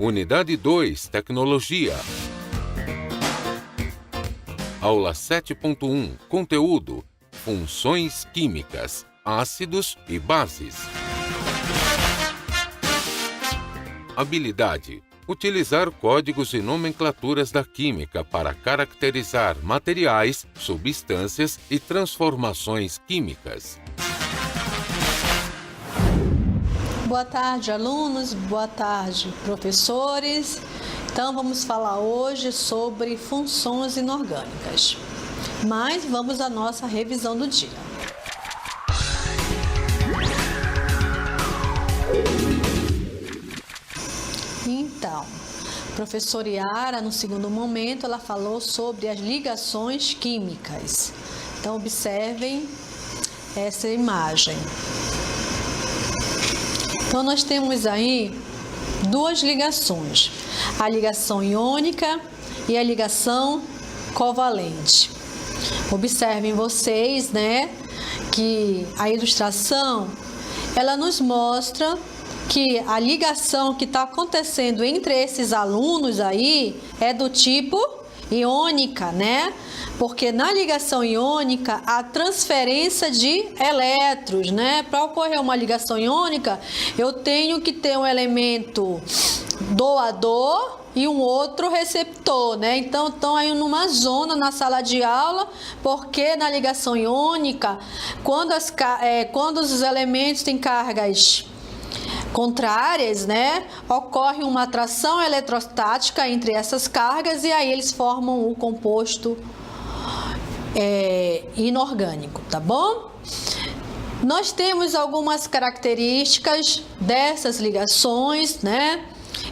Unidade 2, Tecnologia. Aula 7.1, Conteúdo, Funções Químicas, Ácidos e Bases. Habilidade: utilizar códigos e nomenclaturas da química para caracterizar materiais, substâncias e transformações químicas. Boa tarde, alunos. Boa tarde, professores. Então, vamos falar hoje sobre funções inorgânicas. Mas vamos à nossa revisão do dia. Então, professora Yara, no segundo momento, ela falou sobre as ligações químicas. Então, observem essa imagem. Então, nós temos aí duas ligações, a ligação iônica e a ligação covalente. Observem vocês, né, que a ilustração, ela nos mostra que a ligação que está acontecendo entre esses alunos aí é do tipo iônica, né? Porque na ligação iônica há transferência de elétrons, né? Para ocorrer uma ligação iônica, eu tenho que ter um elemento doador e um outro receptor, né? Então, estão aí numa zona na sala de aula, porque na ligação iônica, quando os elementos têm cargas contrárias, né, ocorre uma atração eletrostática entre essas cargas e aí eles formam o composto inorgânico, tá bom? Nós temos algumas características dessas ligações, né?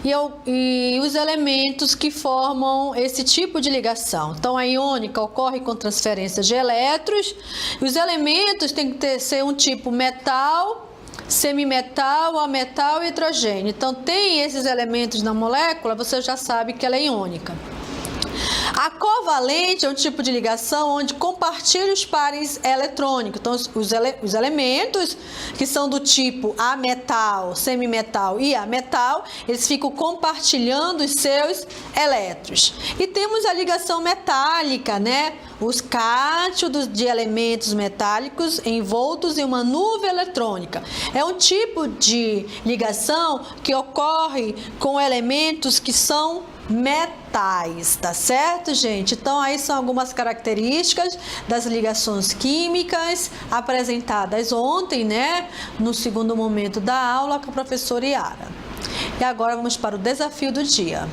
E os elementos que formam esse tipo de ligação. Então, a iônica ocorre com transferência de elétrons. E os elementos têm que ser um tipo metal, semimetal, ametal e hidrogênio. Então, tem esses elementos na molécula, você já sabe que ela é iônica. A covalente é um tipo de ligação onde compartilha os pares eletrônicos. Então, os elementos que são do tipo ametal, semimetal e ametal, eles ficam compartilhando os seus elétrons. E temos a ligação metálica, né? Os cátions de elementos metálicos envoltos em uma nuvem eletrônica. É um tipo de ligação que ocorre com elementos que são metais, tá certo, gente? Então, aí são algumas características das ligações químicas apresentadas ontem, né? No segundo momento da aula com a professora Yara. E agora vamos para o desafio do dia.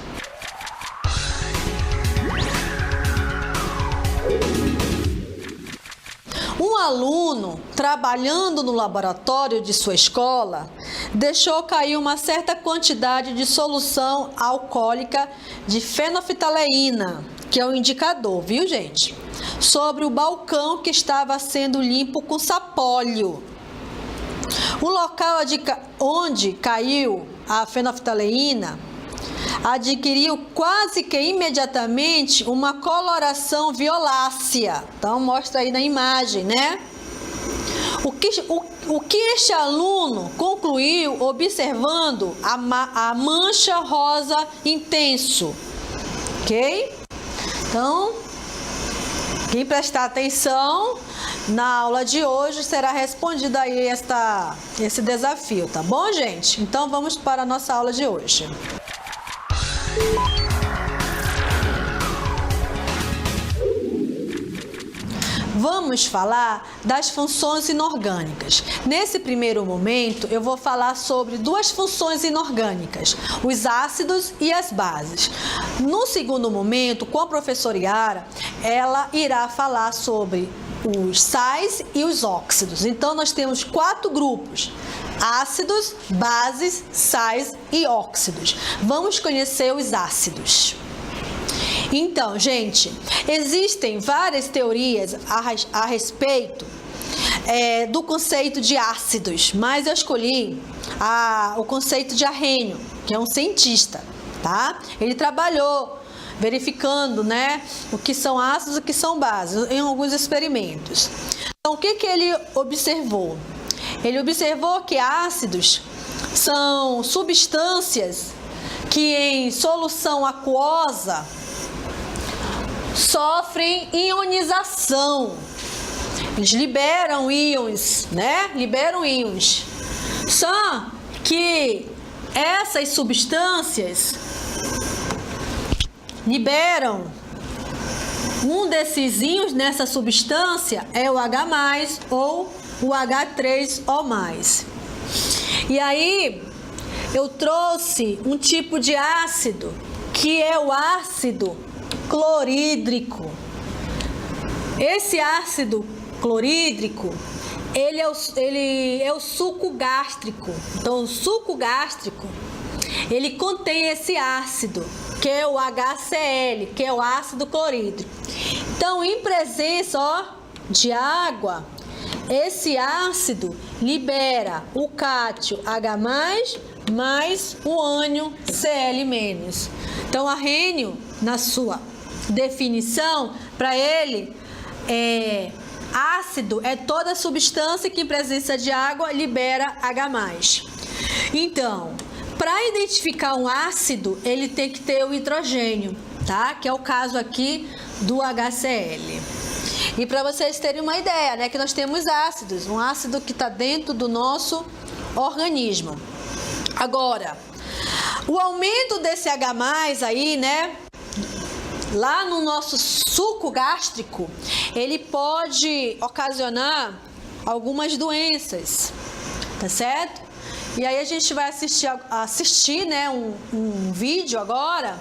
Um aluno, trabalhando no laboratório de sua escola, deixou cair uma certa quantidade de solução alcoólica de fenolftaleína, que é o indicador, viu, gente? Sobre o balcão que estava sendo limpo com sapólio. O local onde caiu a fenolftaleína adquiriu quase que imediatamente uma coloração violácea. Então, mostra aí na imagem, né? O que este aluno concluiu observando a mancha rosa intenso, ok? Então, quem prestar atenção na aula de hoje será respondido aí esse desafio, tá bom, gente? Então, vamos para a nossa aula de hoje. Vamos falar das funções inorgânicas. Nesse primeiro momento, eu vou falar sobre duas funções inorgânicas, os ácidos e as bases. No segundo momento, com a professora Yara, ela irá falar sobre os sais e os óxidos. Então, nós temos 4 grupos: ácidos, bases, sais e óxidos. Vamos conhecer os ácidos. Então, gente, existem várias teorias a respeito do conceito de ácidos, mas eu escolhi o conceito de Arrhenius, que é um cientista, tá? Ele trabalhou verificando, né, o que são ácidos e o que são bases em alguns experimentos. Então, o que ele observou? Ele observou que ácidos são substâncias que em solução aquosa sofrem ionização. Eles liberam íons, né? Liberam íons. Só que essas substâncias liberam um desses íons nessa substância é o H+, ou o H3O+. E aí eu trouxe um tipo de ácido que é o ácido clorídrico. Esse ácido clorídrico, ele é o suco gástrico. Então, o suco gástrico, ele contém esse ácido, que é o HCl, que é o ácido clorídrico. Então, em presença de água, esse ácido libera o cátio H+, mais o ânion Cl-. Então, arrênio, na sua definição, para ele, ácido é toda substância que em presença de água libera H+. Então, para identificar um ácido, ele tem que ter o hidrogênio, tá? Que é o caso aqui do HCl. E para vocês terem uma ideia, né, que nós temos ácidos, um ácido que está dentro do nosso organismo. Agora, o aumento desse H+ aí, né, lá no nosso suco gástrico, ele pode ocasionar algumas doenças, tá certo? E aí a gente vai assistir, né, um vídeo agora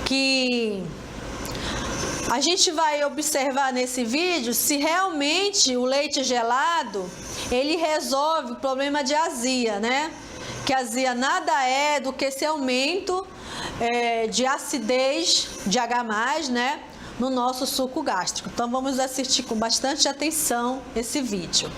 que a gente vai observar nesse vídeo se realmente o leite gelado, ele resolve o problema de azia, né? Que azia nada é do que esse aumento de acidez de H+, né, no nosso suco gástrico. Então vamos assistir com bastante atenção esse vídeo.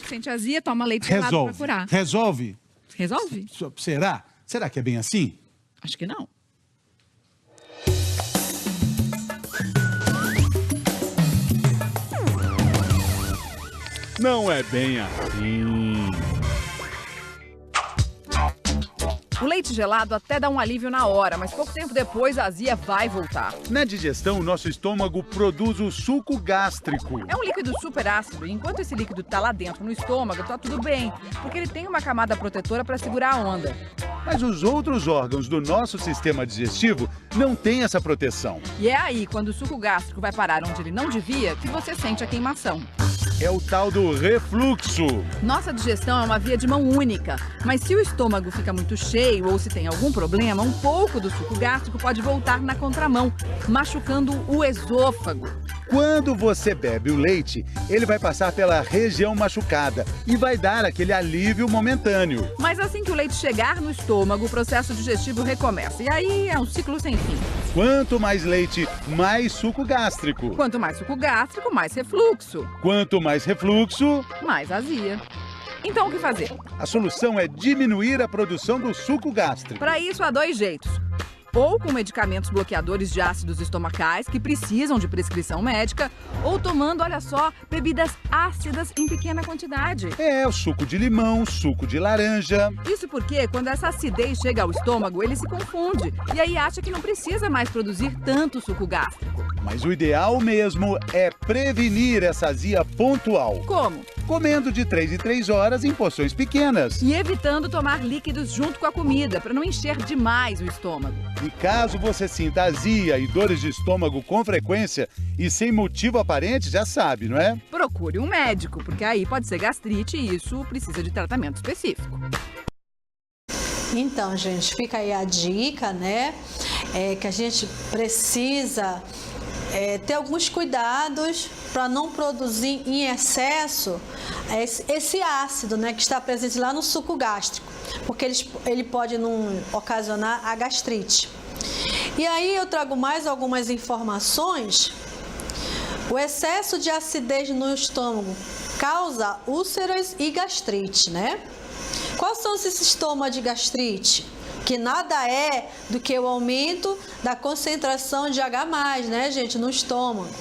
Sente azia, toma leite gelado para curar. Resolve? Resolve? Será? Será que é bem assim? Acho que não. Não é bem assim. O leite gelado até dá um alívio na hora, mas pouco tempo depois a azia vai voltar. Na digestão, nosso estômago produz o suco gástrico. É um líquido super ácido e enquanto esse líquido está lá dentro no estômago, tá tudo bem, porque ele tem uma camada protetora para segurar a onda. Mas os outros órgãos do nosso sistema digestivo não têm essa proteção. E é aí, quando o suco gástrico vai parar onde ele não devia, que você sente a queimação. É o tal do refluxo. Nossa digestão é uma via de mão única, mas se o estômago fica muito cheio ou se tem algum problema, um pouco do suco gástrico pode voltar na contramão, machucando o esôfago. Quando você bebe o leite, ele vai passar pela região machucada e vai dar aquele alívio momentâneo. Mas assim que o leite chegar no estômago, o processo digestivo recomeça. E aí é um ciclo sem fim. Quanto mais leite, mais suco gástrico. Quanto mais suco gástrico, mais refluxo. Quanto mais refluxo, mais azia. Então o que fazer? A solução é diminuir a produção do suco gástrico. Para isso há dois jeitos. Ou com medicamentos bloqueadores de ácidos estomacais que precisam de prescrição médica, ou tomando, olha só, bebidas ácidas em pequena quantidade. É, o suco de limão, suco de laranja. Isso porque quando essa acidez chega ao estômago, ele se confunde e aí acha que não precisa mais produzir tanto suco gástrico. Mas o ideal mesmo é prevenir essa azia pontual. Como? Comendo de 3 em 3 horas em porções pequenas. E evitando tomar líquidos junto com a comida, para não encher demais o estômago. E caso você sinta azia e dores de estômago com frequência e sem motivo aparente, já sabe, não é? Procure um médico, porque aí pode ser gastrite e isso precisa de tratamento específico. Então, gente, fica aí a dica, né? Que a gente precisa ter alguns cuidados para não produzir em excesso esse ácido, né, que está presente lá no suco gástrico, porque ele pode ocasionar a gastrite. E aí eu trago mais algumas informações. O excesso de acidez no estômago causa úlceras e gastrite, né? Quais são esses sintomas de gastrite? Que nada é do que o aumento da concentração de H+, né, gente, no estômago.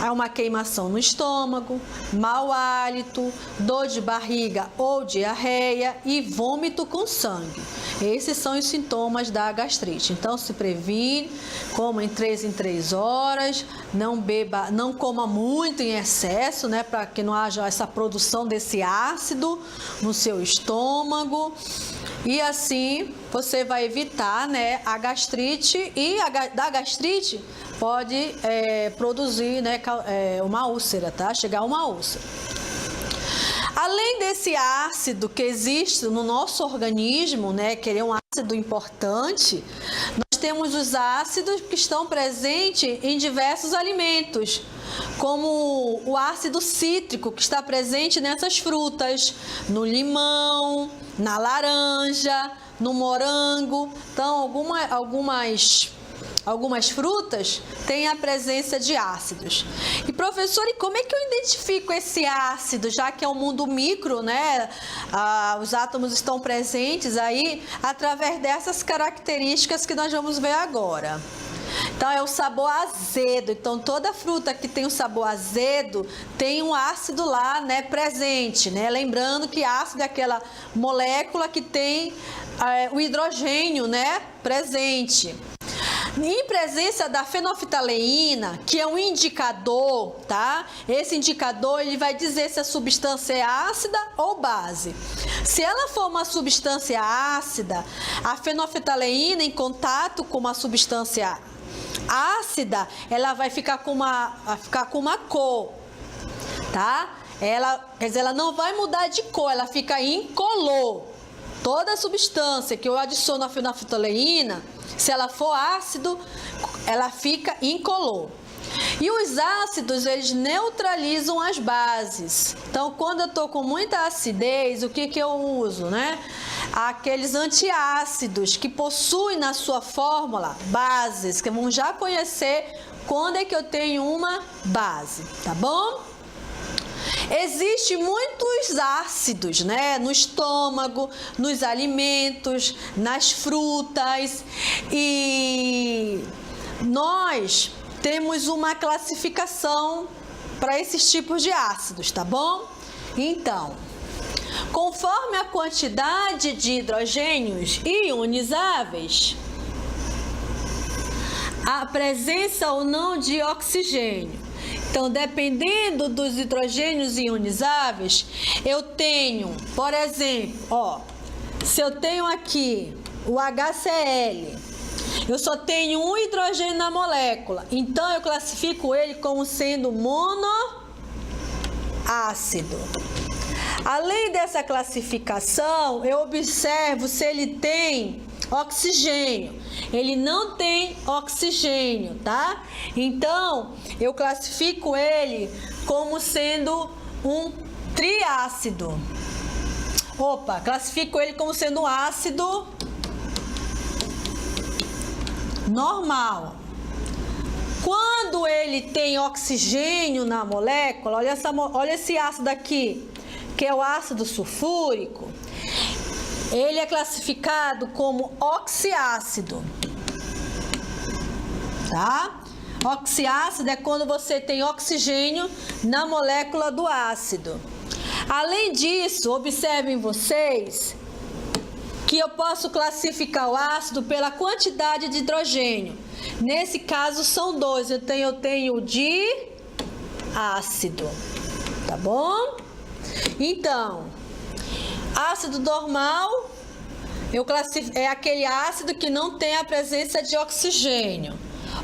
Há uma queimação no estômago, mau hálito, dor de barriga ou diarreia e vômito com sangue. Esses são os sintomas da gastrite. Então, se previne, coma em 3 horas, não coma muito em excesso, né, para que não haja essa produção desse ácido no seu estômago. E assim você vai evitar, né, a gastrite, e da gastrite pode produzir, né, uma úlcera, tá? Chegar a uma úlcera. Além desse ácido que existe no nosso organismo, né, que ele é um ácido importante, nós temos os ácidos que estão presentes em diversos alimentos, como o ácido cítrico, que está presente nessas frutas, no limão, na laranja, no morango. Então, algumas frutas têm a presença de ácidos. E professor, e como é que eu identifico esse ácido, já que é um mundo micro, né? Os átomos estão presentes aí através dessas características que nós vamos ver agora. Então, é o sabor azedo. Então, toda fruta que tem o sabor azedo tem um ácido lá, né, presente, né? Lembrando que ácido é aquela molécula que tem o hidrogênio, né, presente. Em presença da fenolftaleína, que é um indicador, tá? Esse indicador, ele vai dizer se a substância é ácida ou base. Se ela for uma substância ácida, a fenolftaleína em contato com uma substância ácida, ela vai ficar com uma cor, tá? Quer dizer, ela não vai mudar de cor, ela fica incolor. Toda substância que eu adiciono a fenolftaleína, se ela for ácido, ela fica incolor. E os ácidos, eles neutralizam as bases. Então, quando eu estou com muita acidez, o que eu uso, né? Aqueles antiácidos que possuem na sua fórmula bases, que vamos já conhecer quando é que eu tenho uma base, tá bom? Existem muitos ácidos, né, no estômago, nos alimentos, nas frutas, e nós temos uma classificação para esses tipos de ácidos, tá bom? Então, conforme a quantidade de hidrogênios ionizáveis, a presença ou não de oxigênio. Então, dependendo dos hidrogênios ionizáveis, eu tenho, por exemplo, se eu tenho aqui o HCl, eu só tenho um hidrogênio na molécula, então eu classifico ele como sendo monoácido. Além dessa classificação, eu observo se ele tem oxigênio. Ele não tem oxigênio, tá? Então, eu classifico ele como sendo um triácido. Classifico ele como sendo um ácido normal. Quando ele tem oxigênio na molécula, olha esse ácido aqui, que é o ácido sulfúrico. Ele é classificado como oxiácido, tá? Oxiácido é quando você tem oxigênio na molécula do ácido. Além disso, observem vocês que eu posso classificar o ácido pela quantidade de hidrogênio. Nesse caso, são dois. Eu tenho o diácido, tá bom? Então, ácido normal é aquele ácido que não tem a presença de oxigênio.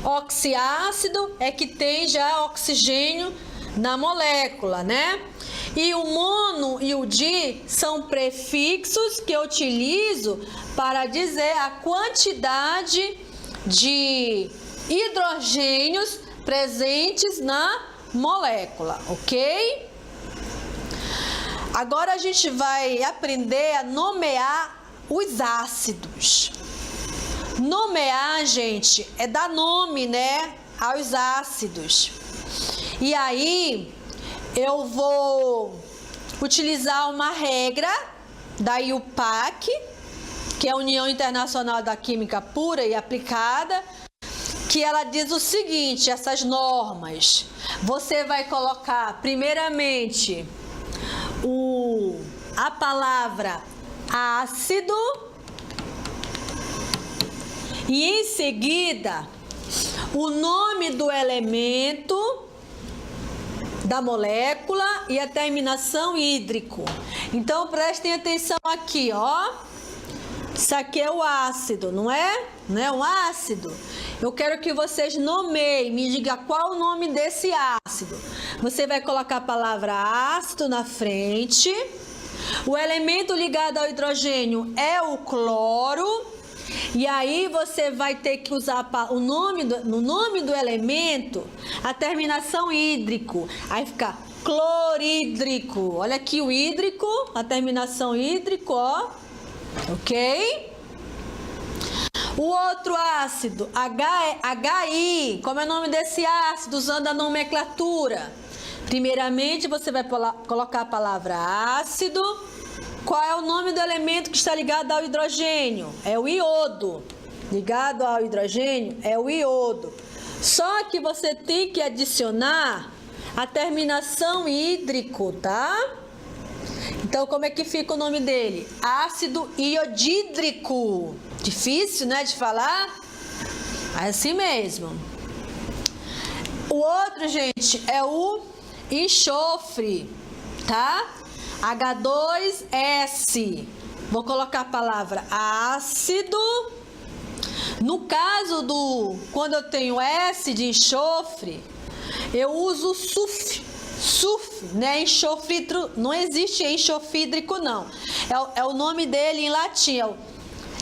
Oxiácido é que tem já oxigênio na molécula, né? E o mono e o di são prefixos que eu utilizo para dizer a quantidade de hidrogênios presentes na molécula, ok? Agora a gente vai aprender a nomear os ácidos. Nomear, gente, é dar nome, né, aos ácidos. E aí, eu vou utilizar uma regra da IUPAC, que é a União Internacional da Química Pura e Aplicada, que ela diz o seguinte, essas normas. Você vai colocar, primeiramente, a palavra ácido e em seguida o nome do elemento, da molécula e a terminação hídrico. Então prestem atenção aqui, ó. Isso aqui é o ácido, não é? Não é um ácido? Eu quero que vocês nomeiem, me digam qual o nome desse ácido. Você vai colocar a palavra ácido na frente. O elemento ligado ao hidrogênio é o cloro. E aí você vai ter que usar no nome do elemento a terminação hídrico. Aí fica clorídrico. Olha aqui o hídrico, a terminação hídrico, ó. Ok? O outro ácido, HI. Como é o nome desse ácido? Usando a nomenclatura. Primeiramente, você vai colocar a palavra ácido. Qual é o nome do elemento que está ligado ao hidrogênio? É o iodo. Ligado ao hidrogênio é o iodo. Só que você tem que adicionar a terminação hídrico, tá? Então, como é que fica o nome dele? Ácido iodídrico. Difícil, né, de falar? É assim mesmo. O outro, gente, é o enxofre, tá? H2S. Vou colocar a palavra ácido. No caso quando eu tenho S de enxofre, eu uso SUF, né? Enxofre, não existe enxofídrico, não. É o nome dele em latim,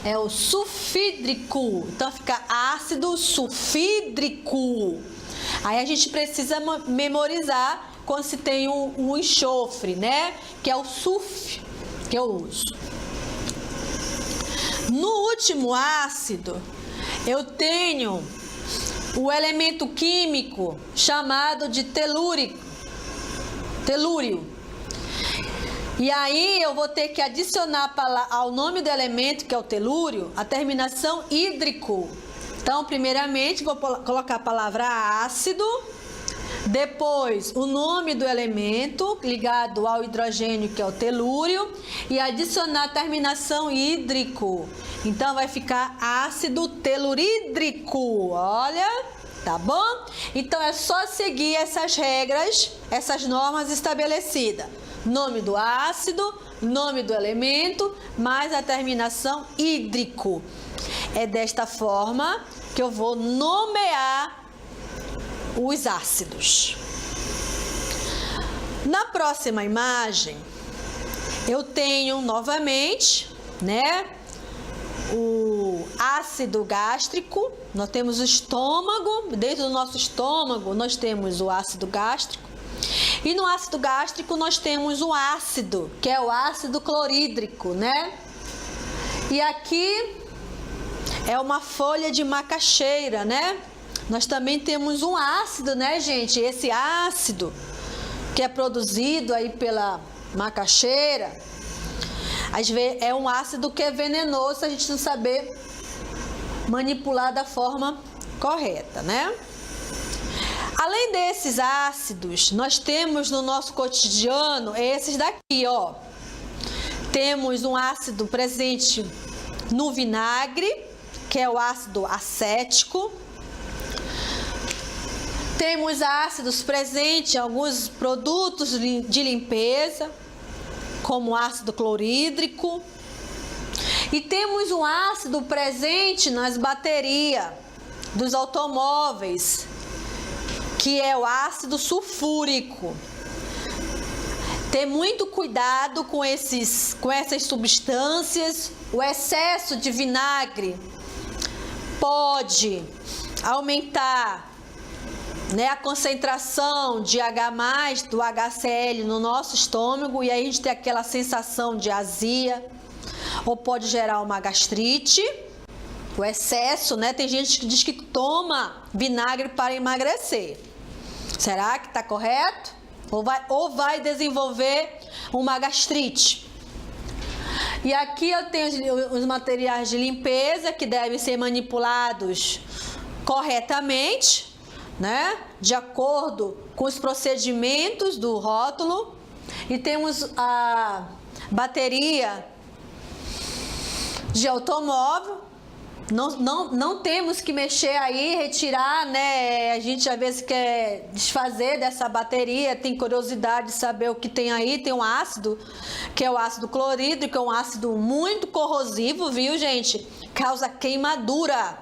é o sulfídrico. Então fica ácido sulfídrico. Aí a gente precisa memorizar quando se tem o enxofre, né? Que é o SUF que eu uso. No último ácido, eu tenho o elemento químico chamado de telúrio. E aí eu vou ter que adicionar ao nome do elemento, que é o telúrio, a terminação hídrico. Então, primeiramente, vou colocar a palavra ácido. Depois, o nome do elemento ligado ao hidrogênio, que é o telúrio, e adicionar a terminação hídrico. Então, vai ficar ácido telurídrico. Olha, tá bom? Então, é só seguir essas regras, essas normas estabelecidas. Nome do ácido, nome do elemento, mais a terminação hídrico. É desta forma que eu vou nomear os ácidos. Na próxima imagem, eu tenho novamente, né, o ácido gástrico. Nós temos o estômago, dentro do nosso estômago nós temos o ácido gástrico. E no ácido gástrico nós temos o ácido, que é o ácido clorídrico, né? E aqui é uma folha de macaxeira, né? Nós também temos um ácido, né, gente? Esse ácido que é produzido aí pela macaxeira, às vezes é um ácido que é venenoso se a gente não saber manipular da forma correta, né? Além desses ácidos, nós temos no nosso cotidiano esses daqui, ó. Temos um ácido presente no vinagre, que é o ácido acético. Temos ácidos presentes em alguns produtos de limpeza, como ácido clorídrico. E temos um ácido presente nas baterias dos automóveis, que é o ácido sulfúrico. Ter muito cuidado com essas substâncias. O excesso de vinagre pode aumentar, né, a concentração de H+, do HCl no nosso estômago, e aí a gente tem aquela sensação de azia, ou pode gerar uma gastrite. O excesso, né? Tem gente que diz que toma vinagre para emagrecer. Será que está correto? Ou vai desenvolver uma gastrite? E aqui eu tenho os materiais de limpeza que devem ser manipulados corretamente, né? De acordo com os procedimentos do rótulo. E temos a bateria de automóvel. Não temos que mexer aí, retirar, né? A gente às vezes quer desfazer dessa bateria, tem curiosidade de saber o que tem aí. Tem um ácido, que é o ácido clorídrico, é um ácido muito corrosivo, viu, gente? Causa queimadura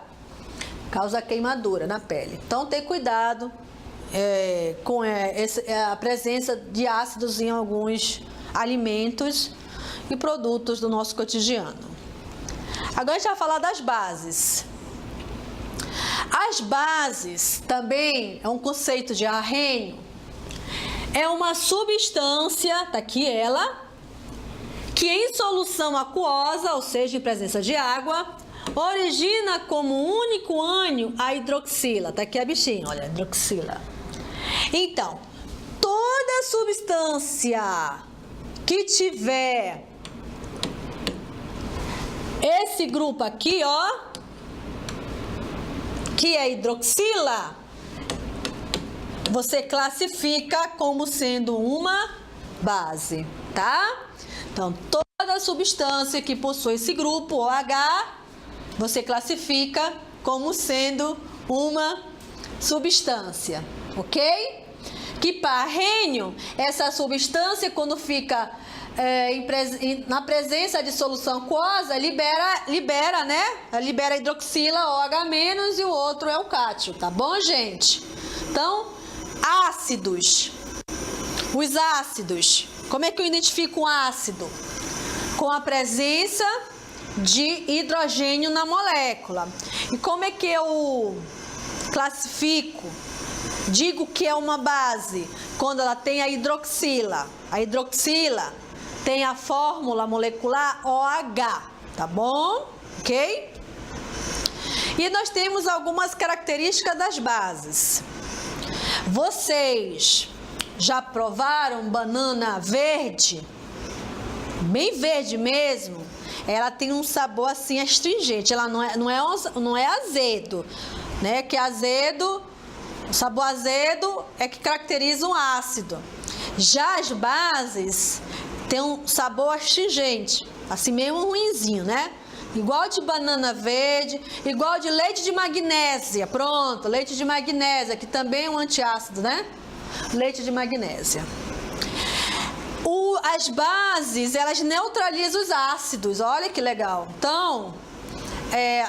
na pele. Então, tem cuidado com a presença de ácidos em alguns alimentos e produtos do nosso cotidiano. Agora a gente vai falar das bases. As bases também é um conceito de Arrhenius. É uma substância, tá aqui ela, que em solução aquosa, ou seja, em presença de água, origina como único ânion a hidroxila. Tá aqui a bichinha, olha, hidroxila. Então, toda substância que tiver esse grupo aqui, ó, que é hidroxila, você classifica como sendo uma base, tá? Então, toda substância que possui esse grupo OH, você classifica como sendo uma substância, ok? Que para Arrhenius, essa substância, quando fica na presença de solução aquosa, libera, né? Libera hidroxila, OH- e o outro é o cátio, tá bom, gente? Então, ácidos. Os ácidos. Como é que eu identifico um ácido? Com a presença de hidrogênio na molécula. E como é que eu classifico? Digo que é uma base quando ela tem a hidroxila. A hidroxila tem a fórmula molecular OH, tá bom? Ok? E nós temos algumas características das bases. Vocês já provaram banana verde? Bem verde mesmo. Ela tem um sabor assim astringente. Ela não é azedo, né? Que azedo, o sabor azedo é que caracteriza um ácido. Já as bases tem um sabor astringente, assim mesmo ruinzinho, né? Igual de banana verde, igual de leite de magnésia. Pronto, leite de magnésia, que também é um antiácido, né? Leite de magnésia. As bases, elas neutralizam os ácidos, olha que legal. Então,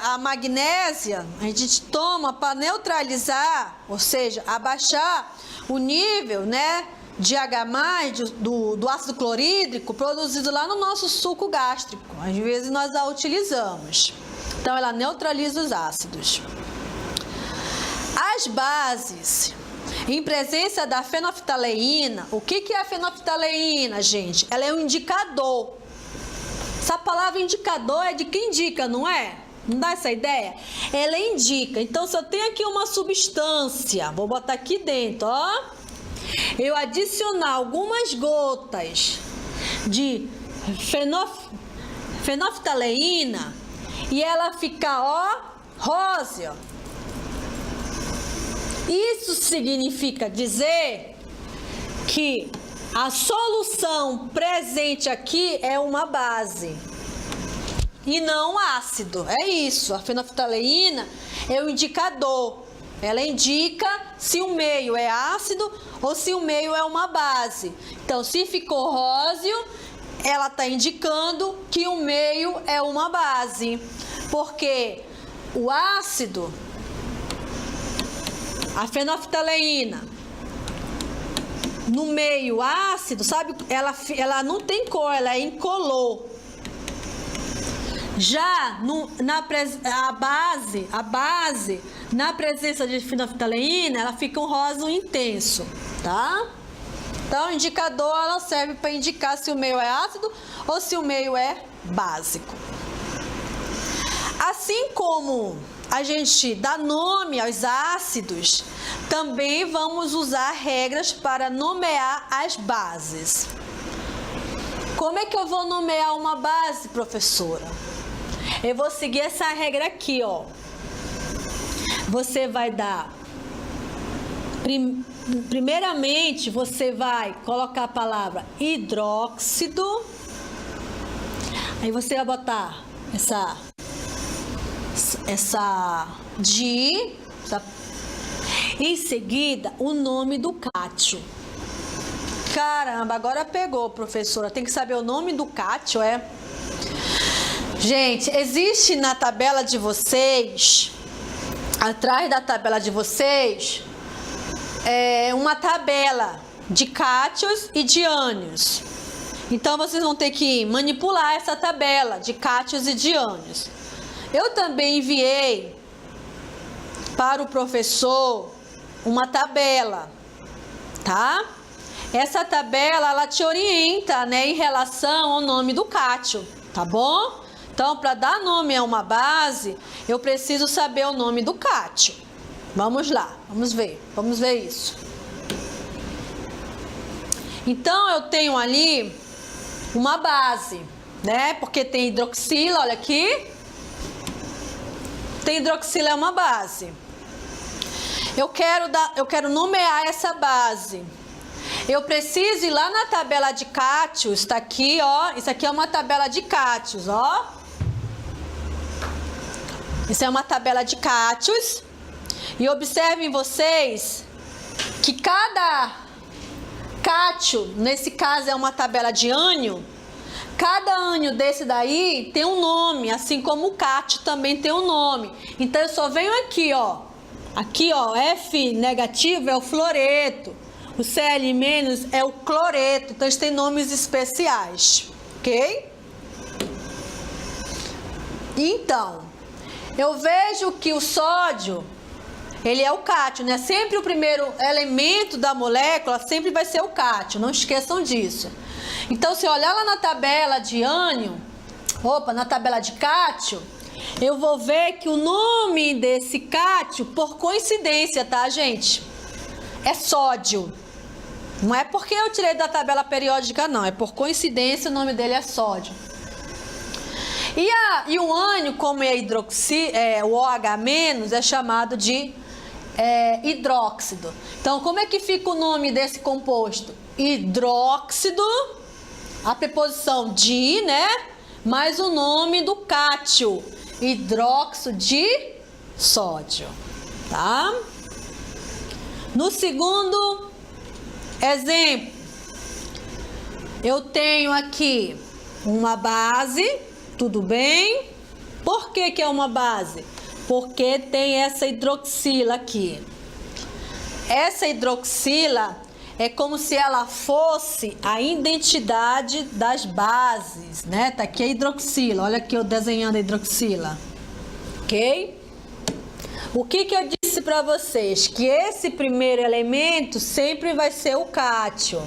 a magnésia, a gente toma para neutralizar, ou seja, abaixar o nível, né, de H+, do ácido clorídrico produzido lá no nosso suco gástrico. Às vezes nós a utilizamos. Então, ela neutraliza os ácidos. As bases, em presença da fenolftaleína, o que é a fenolftaleína, gente? Ela é um indicador. Essa palavra indicador é de que indica, não é? Não dá essa ideia? Ela indica. Então, se eu tenho aqui uma substância, vou botar aqui dentro, ó. Eu adicionar algumas gotas de fenolftaleína e ela ficar, ó, rosa. Isso significa dizer que a solução presente aqui é uma base e não ácido. É isso, a fenolftaleína é o indicador. Ela indica se o meio é ácido ou se o meio é uma base. Então, se ficou róseo, ela está indicando que o meio é uma base. Porque o ácido, a fenolftaleína, no meio ácido, sabe? Ela não tem cor, ela é incolor. Já a base, na presença de fenolftaleína, ela fica um rosa intenso, tá? Então, o indicador ela serve para indicar se o meio é ácido ou se o meio é básico. Assim como a gente dá nome aos ácidos, também vamos usar regras para nomear as bases. Como é que eu vou nomear uma base, professora? Eu vou seguir essa regra aqui, ó. você vai dar... Primeiramente, você vai colocar a palavra hidróxido. Aí você vai botar essa di. Em seguida, o nome do cátion. Caramba, agora pegou, professora. Tem que saber o nome do cátion, é? Gente, existe na tabela de vocês, atrás da tabela de vocês, uma tabela de cátions e de ânions. Então, vocês vão ter que manipular essa tabela de cátions e de ânions. Eu também enviei para o professor uma tabela, tá? Essa tabela, ela te orienta, né, em relação ao nome do cátion, tá bom? Então, para dar nome a uma base, eu preciso saber o nome do cátion. Vamos lá, vamos ver isso. Então, eu tenho ali uma base, né? Porque tem hidroxila, olha aqui. Tem hidroxila, é uma base. Eu quero nomear essa base. Eu preciso ir lá na tabela de cátions, está aqui, ó. Isso aqui é uma tabela de cátions, ó. Isso é uma tabela de cátions. E observem vocês que cada cátion, nesse caso é uma tabela de ânion, cada ânion desse daí tem um nome, assim como o cátion também tem um nome. Então eu só venho aqui, ó. Aqui, ó, F negativo é o fluoreto, o Cl- é o cloreto. Então eles têm nomes especiais, ok? Então, eu vejo que o sódio, ele é o cátion, né? Sempre o primeiro elemento da molécula sempre vai ser o cátion, não esqueçam disso. Então, se eu olhar lá na tabela de ânion, na tabela de cátion, eu vou ver que o nome desse cátion, por coincidência, tá, gente? É sódio. Não é porque eu tirei da tabela periódica, não. É por coincidência, o nome dele é sódio. E o ânion, como é o OH-, é chamado de hidróxido. Então, como é que fica o nome desse composto? Hidróxido, a preposição de, né? Mais o nome do cátion, hidróxido de sódio, tá? No segundo exemplo, eu tenho aqui uma base, tudo bem? Por que é uma base? Porque tem essa hidroxila aqui. Essa hidroxila é como se ela fosse a identidade das bases, né? Tá aqui a hidroxila, olha aqui eu desenhando a hidroxila, ok? O que eu disse para vocês? Que esse primeiro elemento sempre vai ser o cátion.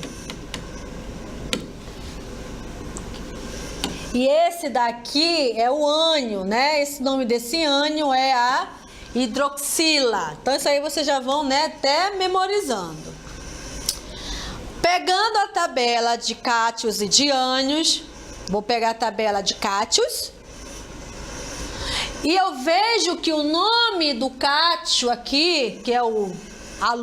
E esse daqui é o ânion, né? Esse nome desse ânion é a hidroxila. Então, isso aí vocês já vão, né, até memorizando. Pegando a tabela de cátions e de ânions, vou pegar a tabela de cátions. E eu vejo que o nome do cátion aqui, que é o Al,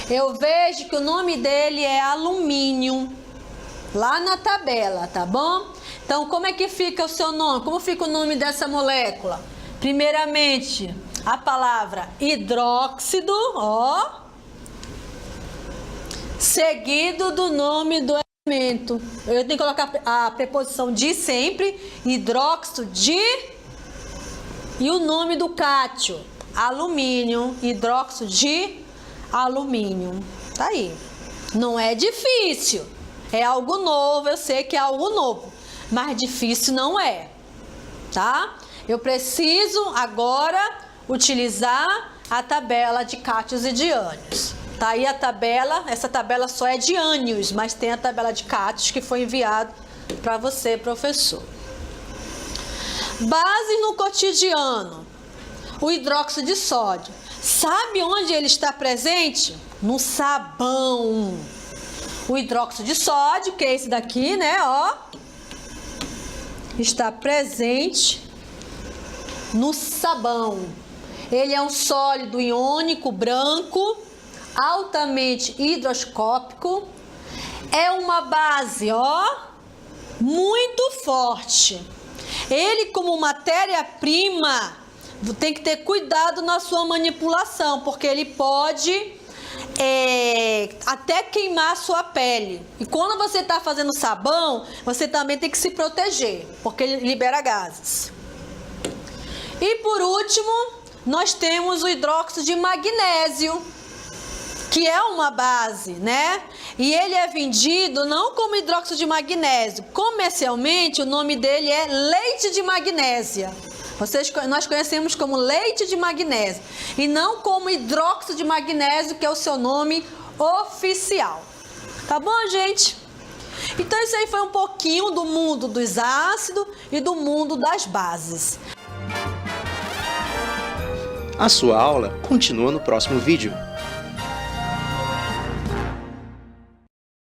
eu vejo que o nome dele é alumínio. Lá na tabela, tá bom? Então, como é que fica o seu nome? Como fica o nome dessa molécula? Primeiramente, a palavra hidróxido, ó, seguido do nome do elemento. Eu tenho que colocar a preposição de sempre, hidróxido de, e o nome do cátion, alumínio, hidróxido de alumínio. Tá aí. Não é difícil. É algo novo, eu sei que é algo novo, mas difícil não é, tá? Eu preciso agora utilizar a tabela de cátions e de ânions. Tá aí a tabela, essa tabela só é de ânions, mas tem a tabela de cátions que foi enviado para você, professor. Bases no cotidiano. O hidróxido de sódio. Sabe onde ele está presente? No sabão. O hidróxido de sódio, que é esse daqui, né, ó, está presente no sabão. Ele é um sólido iônico branco, altamente higroscópico. É uma base, muito forte. Ele, como matéria-prima, tem que ter cuidado na sua manipulação, porque ele pode até queimar a sua pele. E quando você está fazendo sabão, você também tem que se proteger, porque ele libera gases. E por último, nós temos o hidróxido de magnésio, que é uma base, né? E ele é vendido não como hidróxido de magnésio. Comercialmente, o nome dele é leite de magnésia. Nós conhecemos como leite de magnésio e não como hidróxido de magnésio, que é o seu nome oficial. Tá bom, gente? Então isso aí foi um pouquinho do mundo dos ácidos e do mundo das bases. A sua aula continua no próximo vídeo.